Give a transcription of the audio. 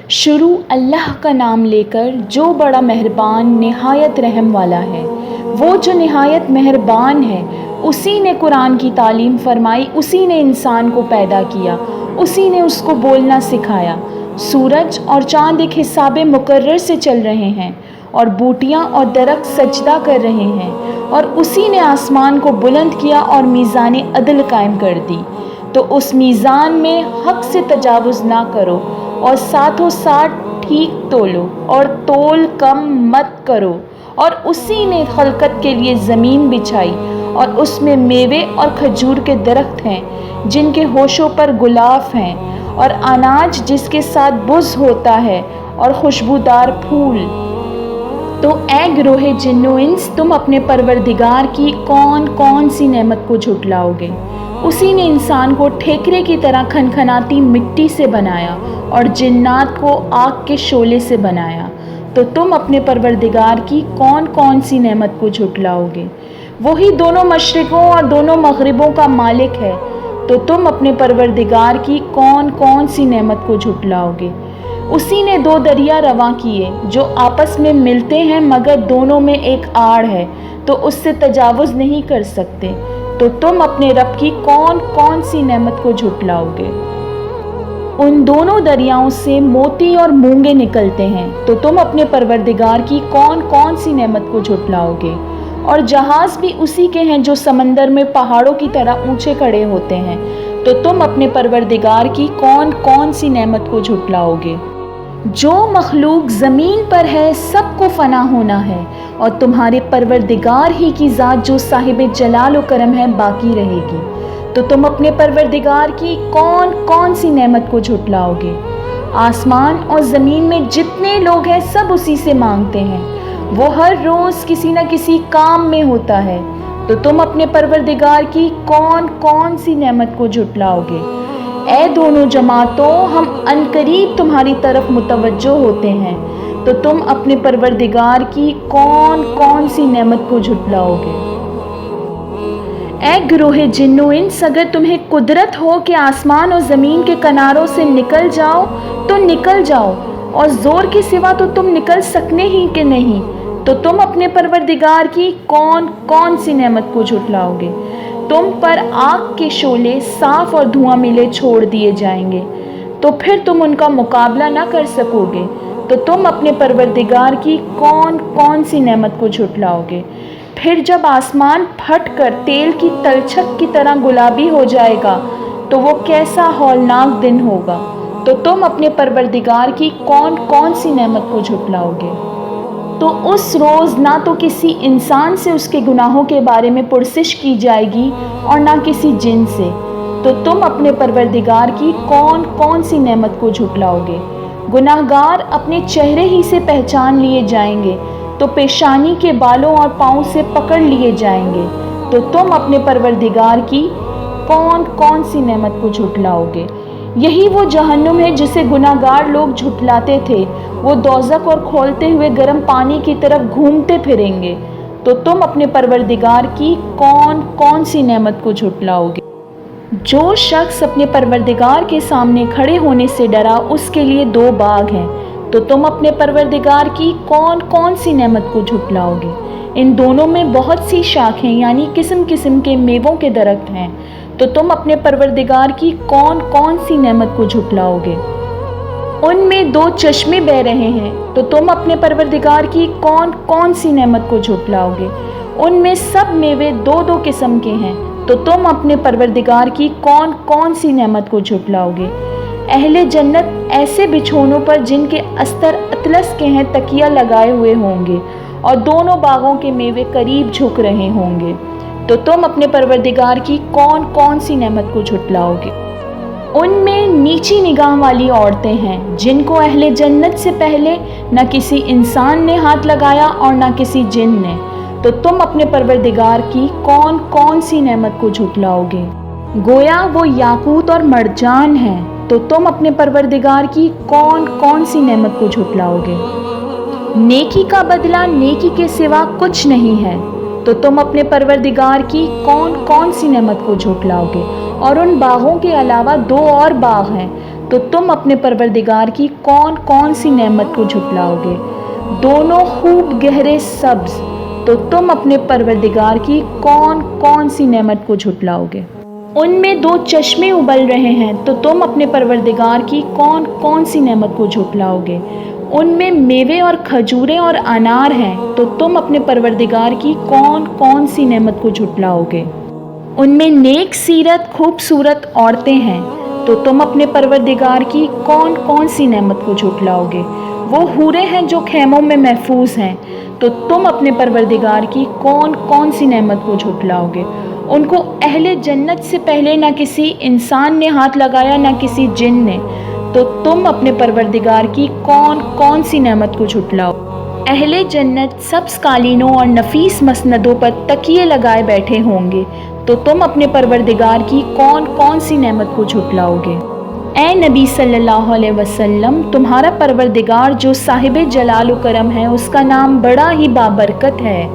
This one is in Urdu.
شروع اللہ کا نام لے کر جو بڑا مہربان نہایت رحم والا ہے۔ وہ جو نہایت مہربان ہے، اسی نے قرآن کی تعلیم فرمائی، اسی نے انسان کو پیدا کیا، اسی نے اس کو بولنا سکھایا۔ سورج اور چاند ایک حساب مقرر سے چل رہے ہیں، اور بوٹیاں اور درخت سجدہ کر رہے ہیں، اور اسی نے آسمان کو بلند کیا اور میزان عدل قائم کر دی۔ تو اس میزان میں حق سے تجاوز نہ کرو، اور ساتھوں ساتھ ٹھیک تولو، اور تول کم مت کرو۔ اور اسی نے خلقت کے لیے زمین بچھائی، اور اس میں میوے اور کھجور کے درخت ہیں جن کے ہوشوں پر گلاف ہیں، اور اناج جس کے ساتھ بز ہوتا ہے، اور خوشبودار پھول۔ تو اے گروہ جن و انس، تم اپنے پروردگار کی کون کون سی نعمت کو جھٹلاؤ گے؟ اسی نے انسان کو ٹھیکرے کی طرح کھنکھناتی مٹی سے بنایا، اور جنات کو آگ کے شعلے سے بنایا۔ تو تم اپنے پروردگار کی کون کون سی نعمت کو جھٹلاؤ گے؟ وہی دونوں مشرقوں اور دونوں مغربوں کا مالک ہے۔ تو تم اپنے پروردگار کی کون کون سی نعمت کو جھٹلاؤ گے؟ اسی نے دو دریا رواں کیے جو آپس میں ملتے ہیں مگر دونوں میں ایک آڑ ہے، تو اس سے تجاوز نہیں کر سکتے۔ تو تم اپنے رب کی کون کون سی نعمت کو جھٹلاؤ گے؟ ان دونوں دریاؤں سے موتی اور مونگے نکلتے ہیں، تو تم اپنے پروردگار کی کون کون سی نعمت کو جھٹلاؤ گے؟ اور جہاز بھی اسی کے ہیں جو سمندر میں پہاڑوں کی طرح اونچے کھڑے ہوتے ہیں، تو تم اپنے پروردگار کی کون کون سی نعمت کو جھٹلاؤ گے؟ جو مخلوق زمین پر ہے سب کو فنا ہونا ہے، اور تمہارے پروردگار ہی کی ذات جو صاحب جلال و کرم ہے باقی رہے گی۔ تو تم اپنے پروردگار کی کون کون سی نعمت کو جھٹلاؤ گے؟ آسمان اور زمین میں جتنے لوگ ہیں سب اسی سے مانگتے ہیں، وہ ہر روز کسی نہ کسی کام میں ہوتا ہے۔ تو تم اپنے پروردگار کی کون کون سی نعمت کو جھٹلاؤ گے؟ اے دونوں جماعتوں، ہم عنقریب تمہاری طرف متوجہ ہوتے ہیں۔ تو تم اپنے پروردگار کی کون کون سی نعمت کو جھٹلاؤ گے؟ اے گروہ جن و انس، اگر تمہیں قدرت ہو کہ آسمان اور زمین کے کناروں سے نکل جاؤ تو نکل جاؤ، اور زور کے سوا تو تم نکل سکنے ہی کہ نہیں، تو تم اپنے پروردگار کی کون کون سی نعمت کو جھٹلاؤ گے؟ تم پر آگ کے شعلے صاف اور دھواں ملے چھوڑ دیے جائیں گے، تو پھر تم ان کا مقابلہ نہ کر سکو گے۔ تو تم اپنے پروردگار کی کون کون سی نعمت کو جھٹلاؤ گے؟ پھر جب آسمان پھٹ کر تیل کی تلچھٹ کی طرح گلابی ہو جائے گا تو وہ کیسا ہولناک دن ہوگا۔ تو تم اپنے پروردگار کی کون کون سی نعمت کو جھٹلاؤ گے؟ تو اس روز نہ تو کسی انسان سے اس کے گناہوں کے بارے میں پرسش کی جائے گی اور نہ کسی جن سے۔ تو تم اپنے پروردگار کی کون کون سی نعمت کو جھٹلاؤ گے؟ گناہگار اپنے چہرے ہی سے پہچان لیے جائیں گے، تو پیشانی کے بالوں اور پاؤں سے پکڑ لیے جائیں گے۔ تو تم اپنے پروردگار کی کون کون سی نعمت کو جھٹلاؤ گے؟ یہی وہ جہنم ہے جسے گناہگار لوگ جھٹلاتے تھے، وہ دوزخ اور کھولتے ہوئے گرم پانی کی طرف گھومتے پھریں گے۔ تو تم اپنے پروردگار کی کون کون سی نعمت کو جھٹلاؤ گے؟ جو شخص اپنے پروردگار کے سامنے کھڑے ہونے سے ڈرا اس کے لیے دو باغ ہیں۔ تو تم اپنے پروردگار کی کون کون سی نعمت کو جھٹلاؤ گے؟ ان دونوں میں بہت سی شاخیں یعنی قسم قسم کے میووں کے درخت ہیں۔ تو تم اپنے پروردگار کی کون کون سی نعمت کو جھٹلاؤ گے؟ ان میں دو چشمے بہہ رہے ہیں۔ تو تم اپنے پروردگار کی کون کون سی نعمت کو جھٹلاؤ گے؟ ان میں سب میوے دو دو قسم کے ہیں۔ تو تم اپنے پروردگار کی کون کون سی نعمت کو جھٹلاؤ گے؟ اہل جنت ایسے بچھونوں پر جن کے استر اطلس کے ہیں تکیہ لگائے ہوئے ہوں گے، اور دونوں باغوں کے میوے قریب جھک رہے ہوں گے۔ تو تم اپنے پروردگار کی کون کون سی نعمت کو جھٹلاؤ گے؟ ان میں نیچی نگاہ والی عورتیں ہیں جن کو اہل جنت سے پہلے نہ کسی انسان نے ہاتھ لگایا اور نہ کسی جن نے۔ تو تم اپنے پروردگار کی کون کون سی نعمت کو جھٹلاؤ گے؟ گویا وہ یاقوت اور مرجان ہیں۔ تو تم اپنے پروردگار کی کون کون سی نعمت کو جھٹلاؤ گے؟ نیکی کا بدلہ نیکی کے سوا کچھ نہیں ہے۔ تو تم اپنے پروردگار کی کون کون سی نعمت کو جھٹلاؤ گے؟ اور ان باغوں کے علاوہ دو اور باغ ہیں۔ تو تم اپنے پروردگار کی کون کون سی نعمت کو جھٹلاؤ گے؟ دونوں خوب گہرے سبز، تو تم اپنے پروردگار کی کون کون سی نعمت کو جھٹلاؤ گے؟ ان میں 2 چشمے ابل رہے ہیں، تو تم اپنے پروردگار کی کون کون سی نعمت کو جھٹلاؤ گے؟ ان میں میوے اور کھجوریں اور انار ہیں، تو تم اپنے پروردگار کی کون کون سی نعمت کو جھٹلاؤ گے؟ ان میں نیک سیرت خوبصورت عورتیں ہیں، تو تم اپنے پروردگار کی کون کون سی نعمت کو جھٹلاؤ گے؟ وہ حوریں ہیں جو خیموں میں محفوظ ہیں، تو تم اپنے پروردگار کی کون کون سی نعمت کو جھٹلاؤ گے؟ ان کو اہل جنت سے پہلے نہ کسی انسان نے ہاتھ لگایا نہ کسی جن نے، تو تم اپنے پروردگار کی کون کون سی نعمت کو جھٹلاؤ؟ اہل جنت سبز قالینوں اور نفیس مسندوں پر تکیے لگائے بیٹھے ہوں گے، تو تم اپنے پروردگار کی کون کون سی نعمت کو جھٹلاؤ گے؟ اے نبی صلی اللہ علیہ وسلم، تمہارا پروردگار جو صاحب جلال و کرم ہے، اس کا نام بڑا ہی بابرکت ہے۔